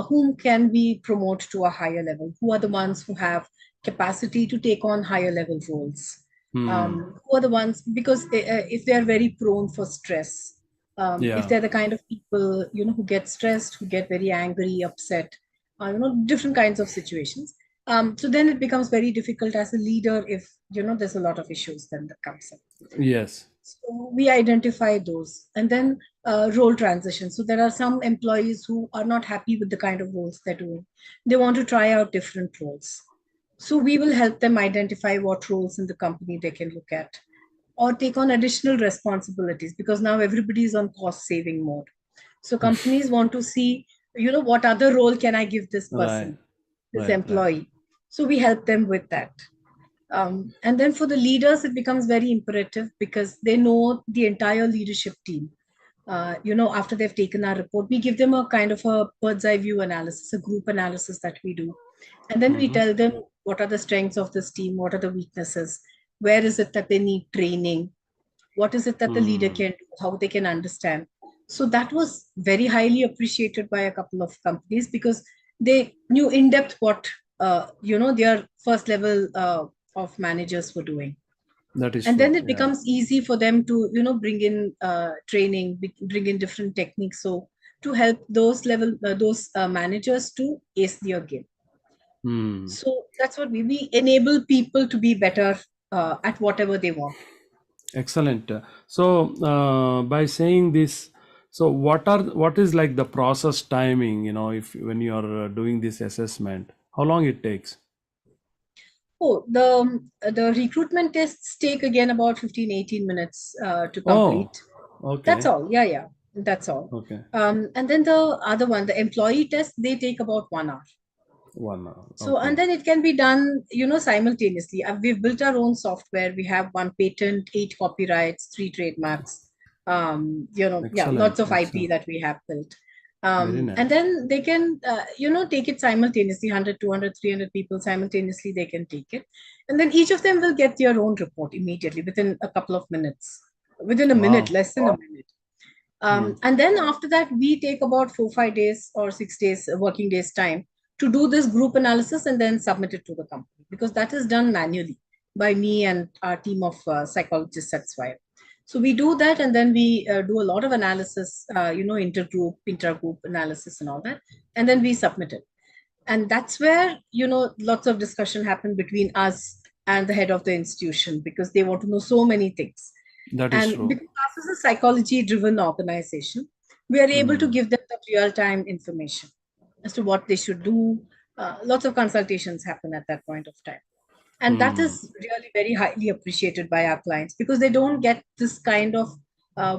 whom can we promote to a higher level, who are the ones who have capacity to take on higher level roles, Hmm. who are the ones, because if they are very prone for stress, if Yeah. they're the kind of people, who get stressed, who get very angry, upset, different kinds of situations. So then it becomes very difficult as a leader if, there's a lot of issues then that comes up. Yes. So we identify those, and then role transition. So there are some employees who are not happy with the kind of roles they're doing. They want to try out different roles. So we will help them identify what roles in the company they can look at, or take on additional responsibilities, because now everybody is on cost saving mode. So companies want to see, what other role can I give this Right. person, this Right. Right. employee. So we help them with that. And then for the leaders, it becomes very imperative because they know the entire leadership team. After they've taken our report, we give them a kind of a bird's eye view analysis, a group analysis that we do. And then we Mm-hmm. tell them what are the strengths of this team, what are the weaknesses, where is it that they need training, what is it that the leader Hmm. can do, how they can understand. So that was very highly appreciated by a couple of companies because they knew in depth what their first level of managers were doing. That is And then true. it Yeah. becomes easy for them to bring in training, bring in different techniques, so to help those managers to ace their game. Hmm. So that's what we enable people to be better at whatever they want. Excellent. So, by saying this, so what is like the process timing? If when you are doing this assessment, how long it takes? Oh, the recruitment tests take again about 15-18 minutes to Oh, complete. That's okay. all. Yeah, yeah. That's all. Okay. And then the other one, the employee test, they take about 1 hour. 1 hour. So, and Okay. then it can be done, simultaneously. We've built our own software. We have one patent, 8 copyrights, 3 trademarks, yeah, lots Excellent. of IP Excellent. that we have built. Very And nice. then they can, take it simultaneously, 100, 200, 300 people simultaneously, they can take it. And then each of them will get their own report immediately within a couple of minutes, within a minute, Wow. less than a minute. Hmm. And then after that, we take about 4, 5 days or 6 days, working days time to do this group analysis and then submit it to the company, because that is done manually by me and our team of psychologists at Swire. So we do that, and then we do a lot of analysis, intergroup, intergroup analysis and all that, and then we submit it. And that's where, lots of discussion happen between us and the head of the institution, because they want to know so many things. That is And true. because us is a psychology driven organization, we are able to Hmm. give them the real time information as to what they should do. Lots of consultations happen at that point of time. And that Hmm. is really very highly appreciated by our clients, because they don't get this kind of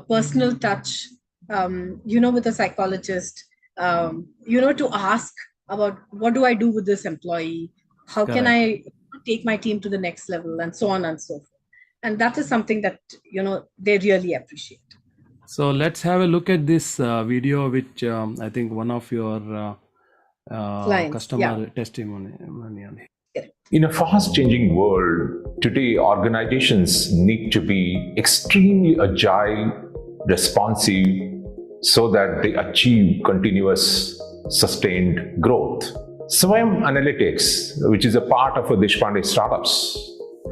personal touch, with a psychologist, to ask about what do I do with this employee? How can Correct. I take my team to the next level, and so on and so forth. And that is something that, they really appreciate. So let's have a look at this video, which I think one of your Clients, yeah. customer testimonial. In a fast changing world, today organizations need to be extremely agile, responsive, so that they achieve continuous, sustained growth. Swayam Analytics, which is a part of a Deshpande Startups,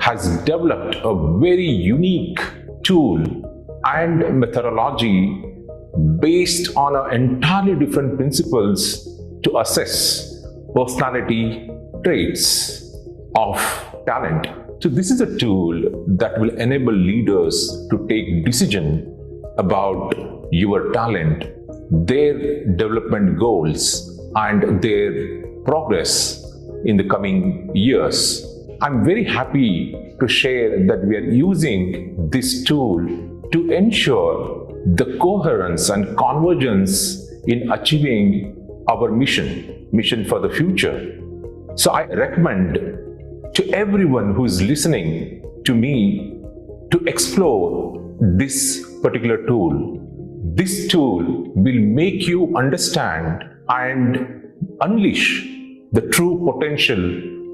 has developed a very unique tool and methodology based on entirely different principles to assess personality traits of talent. So this is a tool that will enable leaders to take decision about your talent, their development goals, and their progress in the coming years. I'm very happy to share that we are using this tool to ensure the coherence and convergence in achieving our mission for the future. So I recommend to everyone who is listening to me to explore this particular tool. This tool will make you understand and unleash the true potential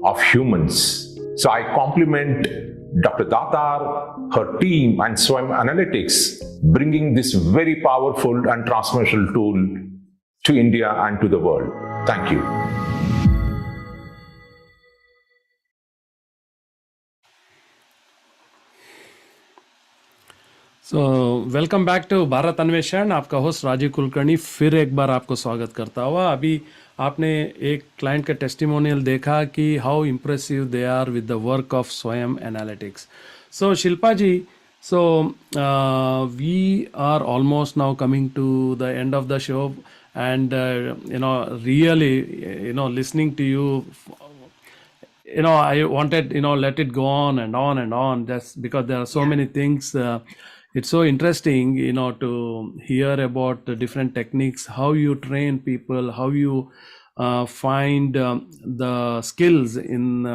of humans. So I compliment Dr. Datar, her team, and Swam Analytics, bringing this very powerful and transformational tool to India and to the world. Thank you. Welcome back to Bharat Anveshan. आपका host Rajiv Kulkarni फिर एक बार आपको स्वागत करता हुआ। अभी आपने एक क्लाइंट का टेस्टिमोनियल देखा कि how impressive they are with the work of Swayam Analytics. So Shilpa ji, so we are almost now coming to the end of the show, and really, listening to you, I wanted, let it go on and on and on, just because there are so many things. It's so interesting, to hear about the different techniques, how you train people, how you find the skills in,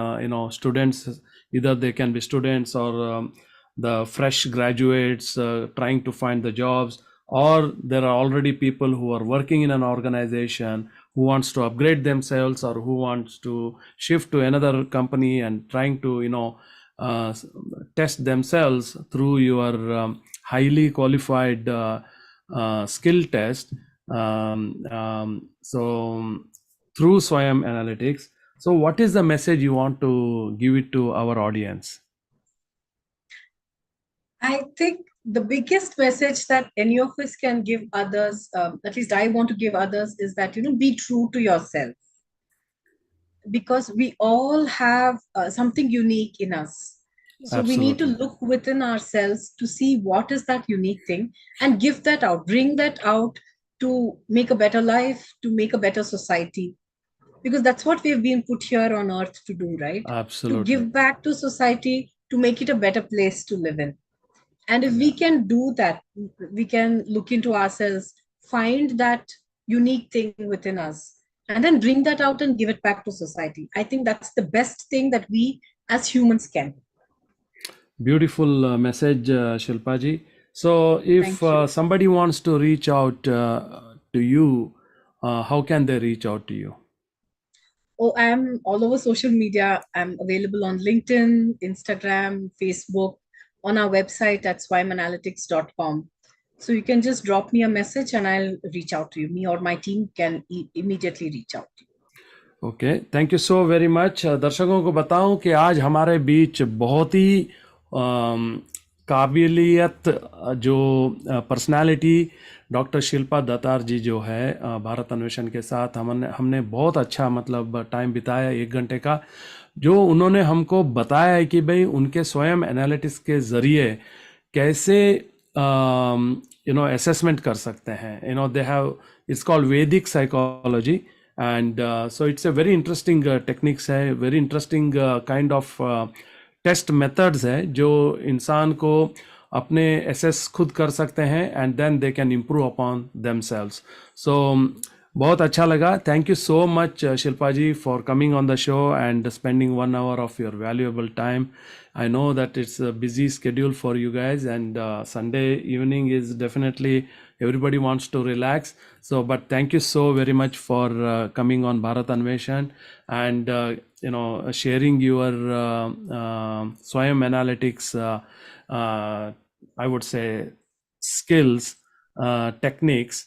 students, either they can be students or the fresh graduates trying to find the jobs, or there are already people who are working in an organization who wants to upgrade themselves or who wants to shift to another company and trying to test themselves through your highly qualified skill test, so through Swayam Analytics. So what is the message you want to give it to our audience? I think the biggest message that any of us can give others, at least I want to give others, is that, be true to yourself. Because we all have something unique in us. So Absolutely. We need to look within ourselves to see what is that unique thing and give that out, bring that out to make a better life, to make a better society. Because that's what we've been put here on earth to do, right? Absolutely. To give back to society, to make it a better place to live in. And if we can do that, we can look into ourselves, find that unique thing within us, and then bring that out and give it back to society. I think that's the best thing that we as humans can. Beautiful message, Shilpa ji. So if somebody wants to reach out to you, how can they reach out to you? Oh, I'm all over social media. I'm available on LinkedIn, Instagram, Facebook, on our website at swimanalytics.com. So you can just drop me a message and I'll reach out to you. Me or my team can immediately reach out to you. Okay, thank you so very much. दर्शकों को बताऊं कि आज हमारे बीच बहुत ही काबिलियत जो personality doctor Shilpa Datar जी जो है भारत अन्वेषण के साथ हमने बहुत अच्छा मतलब टाइम बिताया 1 घंटे का, जो उन्होंने हमको बताया है कि भाई उनके स्वयं एनालिटिक्स के ज़रिए कैसे असेसमेंट कर सकते हैं. दे हैव, इट्स कॉल्ड वैदिक psychology, and so it's a very interesting techniques है, very interesting kind of test methods है जो इंसान को अपने assess खुद कर सकते हैं and then they can improve upon themselves. So बहुत अच्छा लगा. Thank you so much Shilpa ji for coming on the show and spending 1 hour of your valuable time. I know that it's a busy schedule for you guys, and Sunday evening is definitely everybody wants to relax. So, but thank you so very much for coming on Bharat Anveshan and sharing your Swayam Analytics, I would say, skills, techniques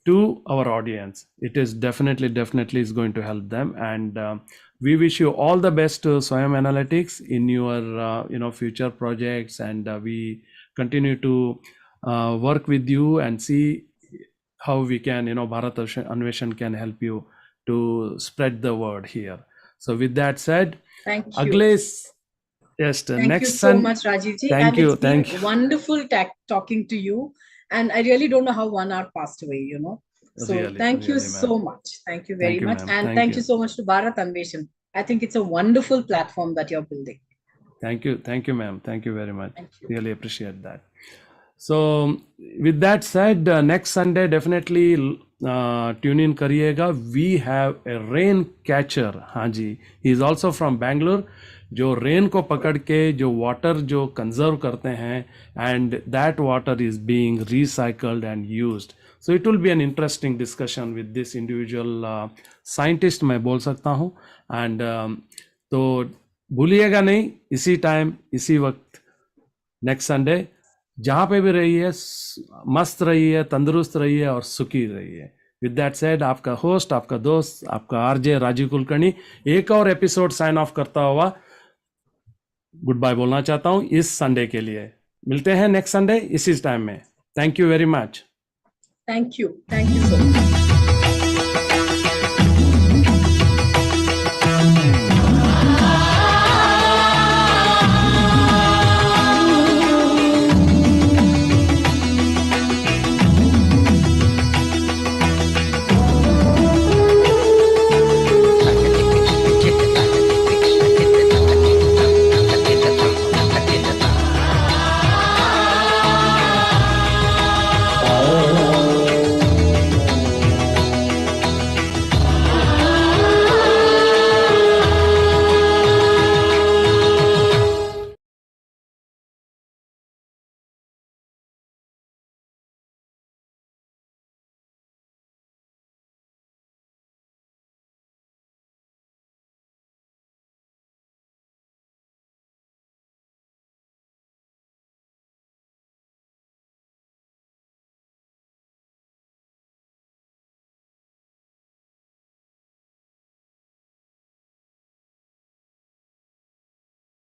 to our audience. It is definitely is going to help them, and we wish you all the best to Swayam Analytics in your future projects, and we continue to work with you and see how we can, Bharat Anveshan can help you to spread the word here. So with that said, Thank you. अगले just Thank you next so much, Rajiv ji. Thank And you, it's been thank you. wonderful talking to you. And I really don't know how 1 hour passed away, you know. So Really, thank you really, ma'am. so much. Thank you very Thank you, much. ma'am. And Thank thank you. you so much to Bharat Anveshan. I think it's a wonderful platform that you're building. Thank you, ma'am. Thank you very much. Thank you. Really appreciate that. So, with that said, next Sunday definitely tune in करिएगा. We have a rain catcher. हाँ जी, he is also from Bangalore. जो rain को पकड़ के जो water जो conserve करते हैं, and that water is being recycled and used. So it will be an interesting discussion with this individual scientist, मैं बोल सकता हूँ. And तो भूलिएगा नहीं, इसी टाइम इसी वक्त नेक्स्ट संडे जहाँ पे भी रहिए, मस्त रहिए, तंदुरुस्त रहिए और सुखी रहिए. विद दैट सेड, आपका होस्ट, आपका दोस्त, आपका आरजे राजीव कुलकर्णी एक और एपिसोड साइन ऑफ करता हुआ गुड बाय बोलना चाहता हूँ इस संडे के लिए. मिलते हैं नेक्स्ट संडे इसी टाइम में. Thank you very much. Thank you so much.